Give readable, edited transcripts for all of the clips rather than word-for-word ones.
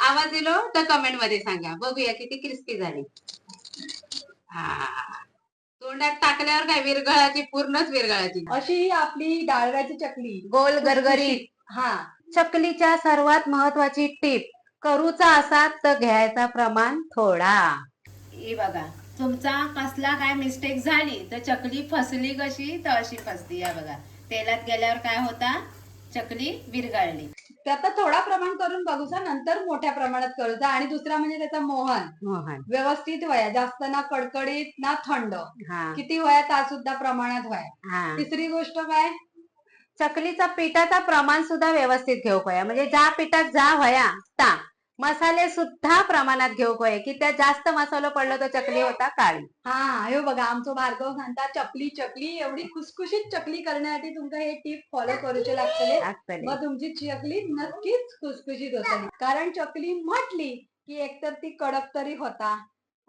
आवाज दिलो तर कमेंट मध्ये सांगा, बघूया किती क्रिस्पी झाली. हा, तोंडात टाकल्यावर काय विरघळाची, पूर्णच विरघळाची. अशी आपली डाळव्याची चकली गोल गरगरीत. हा. चकलीच्या सर्वात महत्वाची टीप, करूचा असा तर घ्यायचा प्रमाण थोडा. हे बघा, तुमचा कसला काय मिस्टेक झाली तर चकली फसली कशी तर अशी फसली. या बघा, तेलात गेल्यावर काय होता, चकली विरघळली. त्यात थोडा प्रमाण करून बघूचा, नंतर मोठ्या प्रमाणात करूचा. आणि दुसरा म्हणजे त्याचा मोहन व्यवस्थित व्हाया, जास्त ना कडकडीत ना थंड, किती व्हाया ता सुद्धा प्रमाणात व्हाया. तिसरी गोष्ट काय, चकलीचा पिठाचा प्रमाण सुद्धा व्यवस्थित घेऊ पाया, म्हणजे ज्या पिठात जा व्हाया ता मसाले सुद्धा प्रमाणात घेऊ पाये, की त्या जास्त मसाला पडलो तर चकली होता काळी. हा, हे बघा आमचं भार्गव सांगता चकली एवढी खुसखुशीत चकली करण्यासाठी तुमका हे टीप फॉलो करूचे लागतले. मग तुमची चकली नक्कीच खुसखुशीत होतली. कारण चकली म्हटली की एकतर ती कडक तरी होता,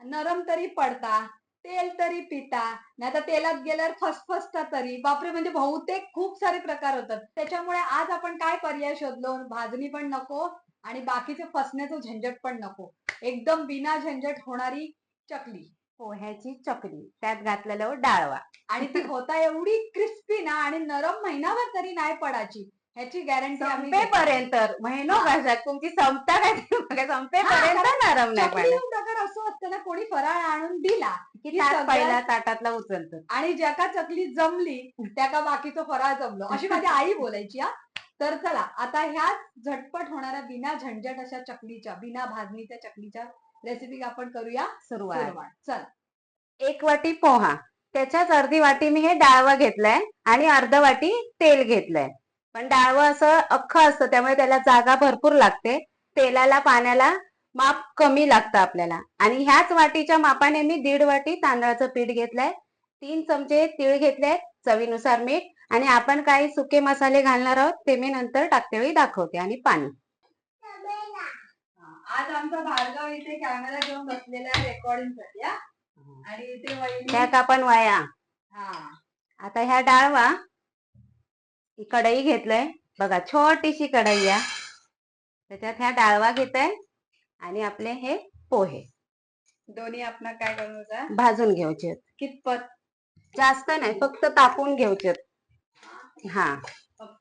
नरम तरी पडता, तेल तरी पिता, नाही तर तेलात गेल्यावर फसफसता तरी. बापरे, म्हणजे बहुतेक खूप सारे प्रकार होतात. त्याच्यामुळे आज आपण काय पर्याय शोधलो, भाजणी पण नको आणि बाकीचे फसण्याचं झंझट पण नको, एकदम बिना झंझट होणारी चकली, पोह्याची चकली, त्यात घातलेलं डाळवा. आणि ती होता एवढी क्रिस्पी ना, आणि नरम महिनाभर तरी नाही पडायची, ह्याची गॅरंटी आम्ही संपेपर्यंत. महिनो कशात तुमची संपता काय, संपेपर्यंत नरम नाही पडत. प्रकार असं असतं ना, कोणी फराळ आणून दिला की ताट पहिला ताटातला उचलतो, आणि ज्याका चकली जमली त्याका बाकीचं फराळ जमलं, अशी माझी आई बोलायची. हा, तर चला आता ह्याच झटपट होणाऱ्या बिना झंझट अशा चकलीच्या, बिना भाजणीच्या चकलीच्या रेसिपी आपण करूया सुरुवात. चल, 1 वाटी पोहा, त्याच्याच अर्धी वाटी मी हे डाळवा घेतलाय आणि अर्ध वाटी तेल घेतलंय. पण डाळवा असं अख्खं असतं, त्यामुळे त्याला जागा भरपूर लागते. तेलाला पाण्याला माप कमी लागतं आपल्याला. आणि ह्याच वाटीच्या मापाने मी 1.5 वाटी तांदळाचं पीठ घेतलंय, 3 चमचे तीळ घेतले, चवीनुसार मीठ, आणि आपण काही सुके मसाले घालणार आहोत ते मी नंतर टाकते वेळी दाखवते. आणि पाणी. आज आमचा भार्गव इथे कॅमेरा घेऊन बसलेला आहे रेकॉर्डिंग साठी. आणि इथे त्यात आपण वाया. आता ह्या डाळवा कढई घेतलंय बघा, छोटीशी कढई आहे, त्याच्यात ह्या डाळवा घेताय आणि आपले हे पोहे दोन्ही आपण काय करू, भाजून घ्यायचे. कितपत, जास्त नाही, फक्त तापून घ्यायचे. हा,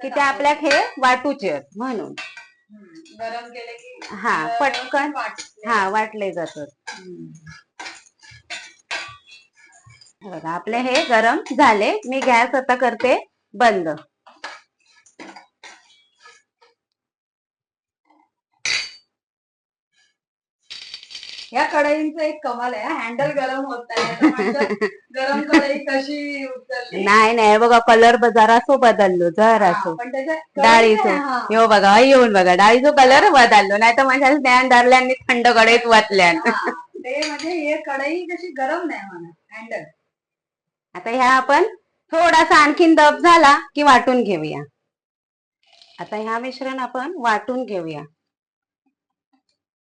की ते आपल्या हे वाटूचे म्हणून. गरम केले की हा, पटकन वाटले जातात. बघा आपले हे गरम झाले, मी गॅस आता करते बंद. या कढईचं एक कमाल आहे, हँडल गरम होत नाही. गरम कढई कशी उतरली. नाही बघा, कलर जरासो बदललो, जरासो डाळीचो. हो बघा, येऊन बघा, डाळीचो कलर बदललो, नाही तर माझ्या ज्ञान धरल्यांनी थंड कढईत वाचल्या. ते म्हणजे हे कढई कशी गरम नाही म्हणा, हँडल. आता ह्या आपण थोडासा आणखीन दब झाला की वाटून घेऊया. आता ह्या मिश्रण आपण वाटून घेऊया.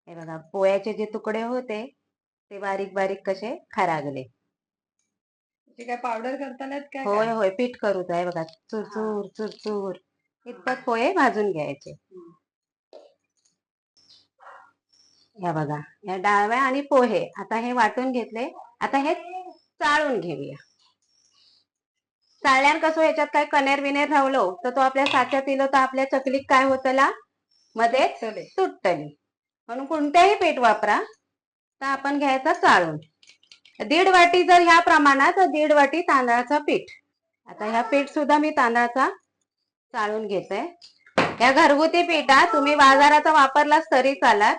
हे बघा, पोह्याचे जे तुकडे होते ते बारीक बारीक कसे खरागले. काय पावडर करतानात काय? होय, पीठ करूच आहे बघा, चुरचूर चुरचूर इतपत पोहे भाजून घ्यायचे. या बघा, या डाळव्या आणि पोहे आता हे वाटून घेतले. आता हे चाळून घेऊया. चाळल्यान कसं, याच्यात काय कनेर विनेर राहिलो तर तो आपल्या साच्यात इलो तर आपल्या चकलीत काय होतला, मध्ये तुटतली. म्हणून कोणत्याही पीठ वापरा, तर आपण घ्यायचा चाळून. 1.5 वाटी जर ह्या प्रमाणात, 1.5 वाटी तांदळाचा पीठ. आता ह्या पीठ सुद्धा मी तांदळाचा चाळून घेते. या घरगुती पिठा तुम्ही बाजाराचा वापरलाच तरी चालत.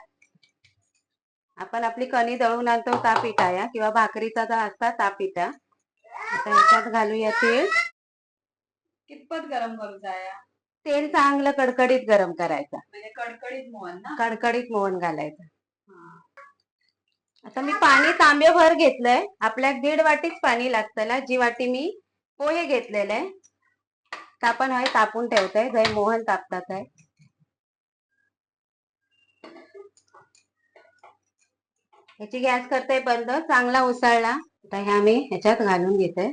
आपण आपली कणी दळून आणतो ता पिठा या, किंवा भाकरीचा जो असता ता पिठा. आता ह्याच्यात घालूया तेल. कितपत गरम करूचा? तेल चांगलं कडकडीत गरम करायचं, म्हणजे कडकडीत मोहन ना, कडकडीत मोहन घालायचं. आता मी पाणी तांब्याभर घेतलंय, आपल्या 1.5 वाटीच पाणी लागतं. जी वाटी मी पोहे घेतलेले आहे तर आपण हे तापून ठेवतोय, जर मोहन तापतात आहे. ह्याची गॅस करते बंद. चांगला उसळला. आता ह्या मी ह्याच्यात घालून घेते.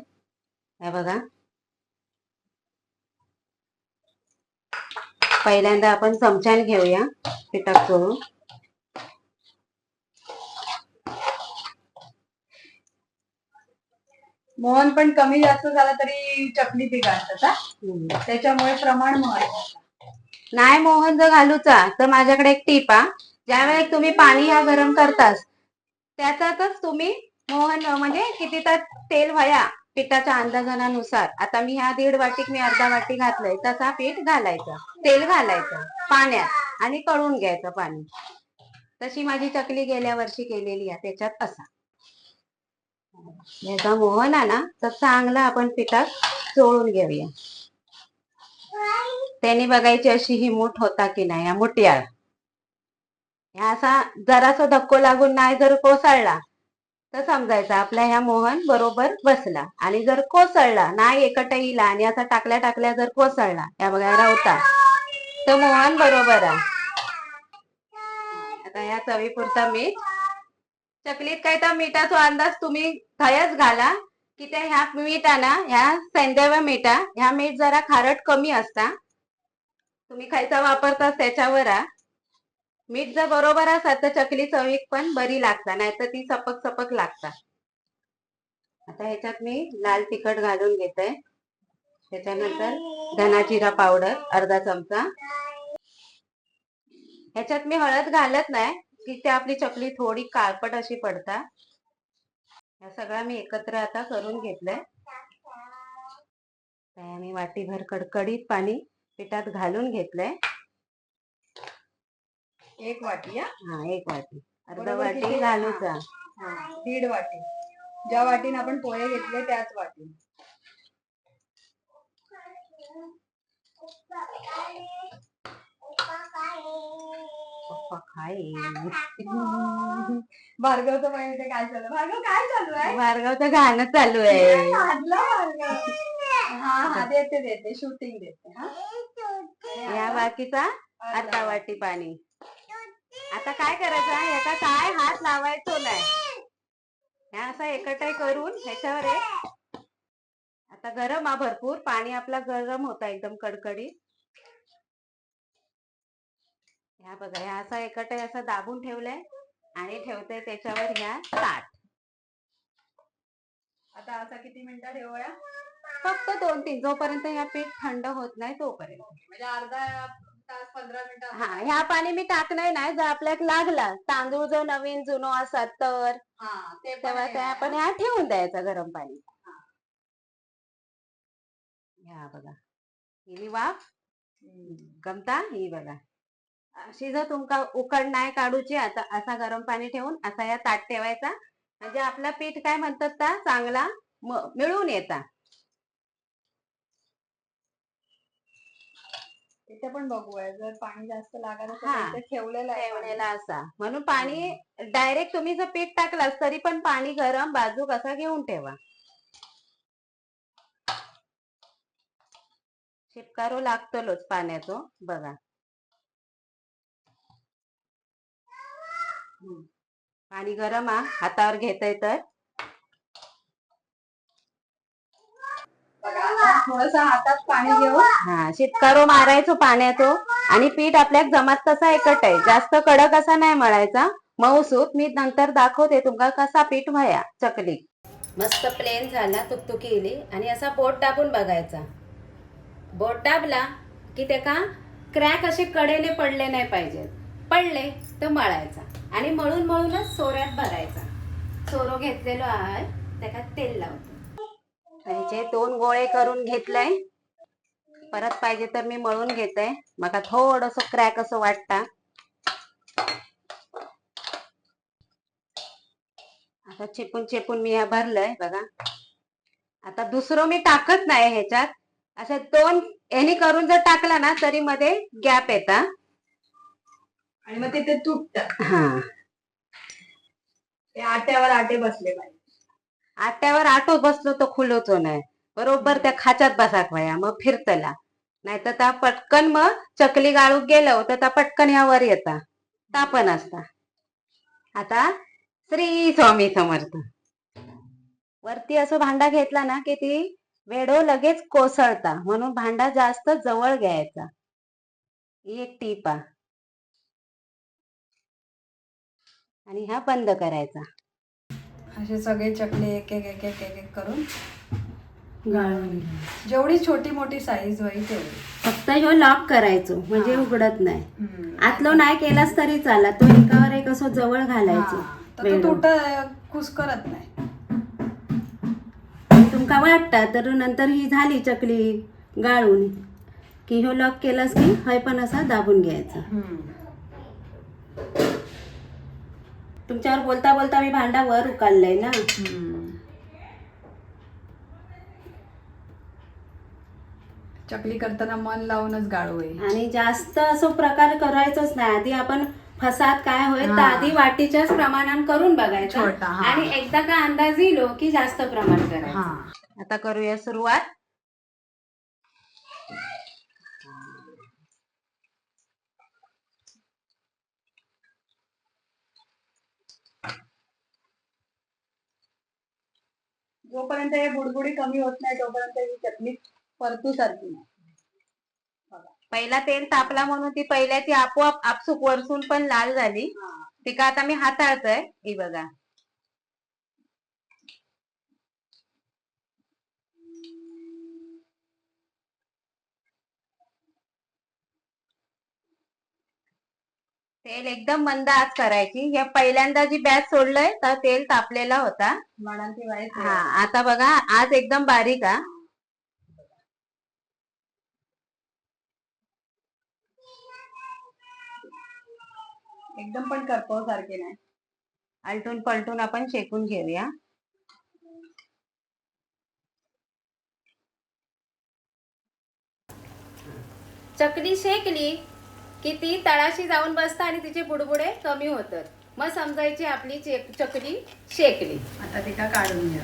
हे बघा, पहिल्यांदा आपण चमच्याने घेऊया पिठात करून. मोहन पण कमी जास्त झाला तरी चकली बिघडतात हा. त्याच्यामुळे प्रमाण महत्वाचं. नाही मोहन जर घालूचा तर माझ्याकडे एक टीप हा. ज्यावेळेस तुम्ही पाणी ह्या गरम करतास त्याच्यातच तुम्ही मोहन म्हणजे किती तर तेल व्हाया पिठाच्या अंदाजानुसार. आता मी ह्या 1.5 वाटीत मी अर्धा वाटी घातलंय तसा पीठ घालायचं, तेल घालायचं पाण्यात आणि कळून घ्यायचं पाणी. तशी माझी चकली गेल्या वर्षी केलेली आहे त्याच्यात असा याचा मोहन आहे ना तर चांगला आपण पिठात चोळून घेऊया. त्याने बघायची अशी ही मूठ होता की नाही, या मुठ्याळ ह्या असा जरासा धक्को लागून नाही जर कोसळला तर समजायचा आपला ह्या मोहन बरोबर बसला. आणि जर कोसळला नाही एकटा येईला आणि असा टाकल्या टाकल्या जर कोसळला या बघा रावता तर मोहन बरोबर आहे. आता या चवीपुरता मीठ. चकलीत काय तर मिठाचा अंदाज तुम्ही थयच घाला की त्या ह्या मीठाना ह्या सेंद्रिय मीठा ह्या मीठ जरा खारट कमी असता. तुम्ही खायचा वापरतास त्याच्यावर मीठ जर बरोबर असत तर चकली चवीक पण बरी लागता, नाही तर ती सपक सपक लागता. आता ह्याच्यात मी लाल तिखट घालून घेते. त्याच्यानंतर धना जिरा पावडर अर्धा चमचा. ह्याच्यात मी हळद घालत नाही की ते आपली चकली थोडी काळपट अशी पडता. या सगळा मी एकत्र आता करून घेतलंय. मी वाटीभर कडकडीत पाणी पिठात घालून घेतलंय. 1 वाटी हा 1 वाटी. अर्धा बरोबर वाटी किती? घालूचा. 1.5 वाटी. ज्या वाटीने आपण पोहे घेतले त्याच वाटी. भार्गवचं पण इथे काय चालू? भार्गव काय चालू आहे? भार्गवचं गाणं चालू आहे. भार्गव. हा देते शूटिंग देते हा. या बाकीचा अर्धा वाटी पाणी. आता काय करायचं याचा काय हात लावायचो नाही. ह्या असा एकटाई करून ह्याच्यावर आता गरम हा भरपूर पाणी आपला गरम होता एकदम कडकडीत. ह्या बघा ह्या असा एकटाई असा दाबून ठेवलाय आणि ठेवते त्याच्यावर ह्या ताट. आता असा किती मिनिटं ठेवूया? फक्त 2-3 जोपर्यंत ह्या पीठ थंड होत नाही तोपर्यंत. म्हणजे अर्धा तास 15 मिनिटं. हा ह्या पाणी मी टाकलंय नाही जर आपल्याला लागला तांदूळ जर नवीन जुनो असत तर तेव्हा ते आपण ह्या ठेवून द्यायचा गरम पाणी. ह्या बघा ही वाफ गमता ही बघा अशी जर तुमका उकड नाही काढूची आता असा गरम पाणी ठेवून असा या ताट ठेवायचा म्हणजे आपला पीठ काय म्हणतात ता चांगला मिळून येता. इथे पण बघूया जर पाणी जास्त लागत असेल तर ठेवलेला असा म्हणून पाणी डायरेक्ट तुम्ही जर पीठ टाकलास तरी पण पाणी गरम बाजूक असा घेऊन ठेवा. शिपकारो लागतलोच पाण्याचो बघा. पाणी गरम हातावर घेतय तर थोडस हातात पाणी घेऊन शिपकारो मारायचो पाण्याचो आणि पीठ आपल्याक जमात तसा एकट आहे. जास्त कडक असा नाही मळायचा मऊसूत. मी नंतर दाखवते तुमका कसा पीठ व्हाया चकली. मस्त प्लेन झाला तुकतुकी आणि असा बोट दाबून बघायचा. बोट दाबला की त्याका क्रॅक असे कडेने पडले नाही पाहिजेत. पडले तर मळायचा आणि मळून मळूनच सोऱ्यात भरायचा. सोरो घेतलेलो आहे त्याला तेल लावतो. ह्याचे 2 गोळे करून घेतलंय. परत पाहिजे तर मी मळून घेते. मका थोडस क्रॅक असं वाटता. आता चेपून चेपून मी ह्या भरलंय बघा. आता दुसरं मी टाकत नाही ह्याच्यात. अशा 2 यांनी करून जर टाकला ना तरी मध्ये गॅप येता आणि मग ते तुटत. ते आट्यावर आटे बसले पाहिजे. आट्यावर आटो बसलो तर खुलोचो नाही बरोबर त्या खाच्यात बसाक वया मग फिरतला. नाहीतर त्या पटकन मग चकली गाळूक गेलो तर त्या पटकन ह्यावर येता ता पण असता. आता श्री स्वामी समर्थ. वरती असं भांडा घेतला ना की ती वेडो लगेच कोसळता म्हणून भांडा जास्त जवळ घ्यायचा. ही एक टीप आहे. आणि हा बंद करायचा. असे सगळे चकले एक एक एक एक एक एक करून गाळून जेवढी छोटी मोठी साईज होईल तेवढी. फक्त ह्यो लॉक करायचो म्हणजे उघडत नाही. हम्म. आतलो नाही केलास तरी चाला, तो एकावर एक असं जवळ घालायचो. हा, तर तो कुस्करत नाही. तुमका वाटता तर नंतर ही झाली चकली गाळून की ह्यो लॉक केलास की हय पण असा दाबून घ्यायचा. तुमच्यावर बोलता बोलता मी भांडा वर उकाललंय ना. चकली करताना मन लावूनच गाळू आहे. आणि जास्त असं प्रकार करायचंच नाही. आधी आपण फसाद काय होईल तर आधी वाटीच्याच प्रमाणात करून बघायचं छोटा, हा. आणि एकदा का अंदाज येलो की जास्त प्रमाण करायचं. आता करूया सुरुवात. जोपर्यंत हे बुडबुडी कमी होत नाही तोपर्यंत ही चटणी परतू सारखी नाही. पहिला तेल तापला म्हणून ती पहिल्याची आपोआप आपसूक वरसून पण लाल झाली. ती का आता मी हाताळतोय ही बघा. तेल एकदम मंद आच करायची. हे पहिल्यांदा जी बॅच सोडलंय तर तेल तापलेला होता. हा, आता बघा आज एकदम बारीक हा. एकदम पण करपव सारखे नाही. आलटून पलटून आपण शेकून घेऊया. चकली शेकली की ती तळाशी जाऊन बसता आणि तिचे बुडबुडे कमी होतात. मग समजायची आपली चकली शेकली. आता ती का काढून घ्या.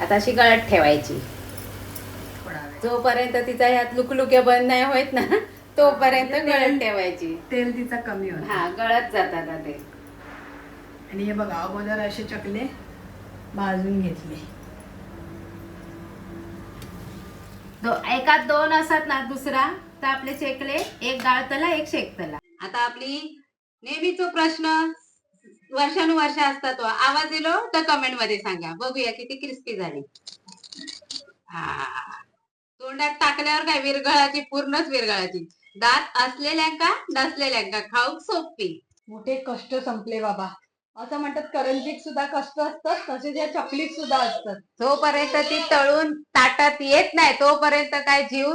आता अशी गळत ठेवायची थोडा वेळ. जोपर्यंत तिचा ह्यात लुकलुके बंद नाही होत ना तोपर्यंत गळत ठेवायची. तेल तिचा कमी होत. हा, गळत जातात ते. आणि हे बघा अगोदर असे चकले भाजून घेतले. एकात दोन असतात ना दुसरा तर आपले चेकले एक गाळतला एक शेकतला. आता आपली नेहमीचा प्रश्न वर्षानुवर्ष असतात तो आवाज दिलो तर कमेंट मध्ये सांगा. बघूया किती क्रिस्पी झाली. हा, तोंडात टाकल्यावर काय विरघळाची, पूर्णच विरघळाची. दात असलेल्यांका नसलेल्यांका खाऊक सोपी. मोठे कष्ट संपले बाबा. असं म्हणतात करंजीत सुद्धा कष्ट असतात तसेच या चकलीत सुद्धा असतात. जोपर्यंत ती तळून ताटात येत नाही तोपर्यंत काय जीव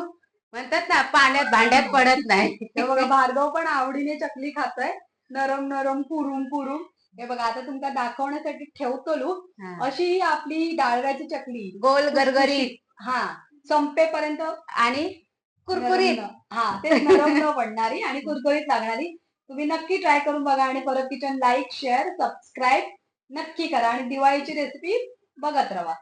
म्हणतात ना पाण्यात भांड्यात पडत नाही. हे बघा भार्गव पण आवडीने चकली खाताय. नरम नरम पुरून पुरून. हे बघा आता तुमका दाखवण्यासाठी ठेवतो. अशी ही आपली डाळव्याची चकली गोल गरगरीत हा संपेपर्यंत आणि कुरकुरीत. हा ते नरम न पडणारी आणि कुरकुरीत लागणारी. तुम्ही नक्की ट्राय करून बघा आणि परत किचन लाईक शेअर सबस्क्राईब नक्की करा आणि दिवाळीची रेसिपी बघत राहा.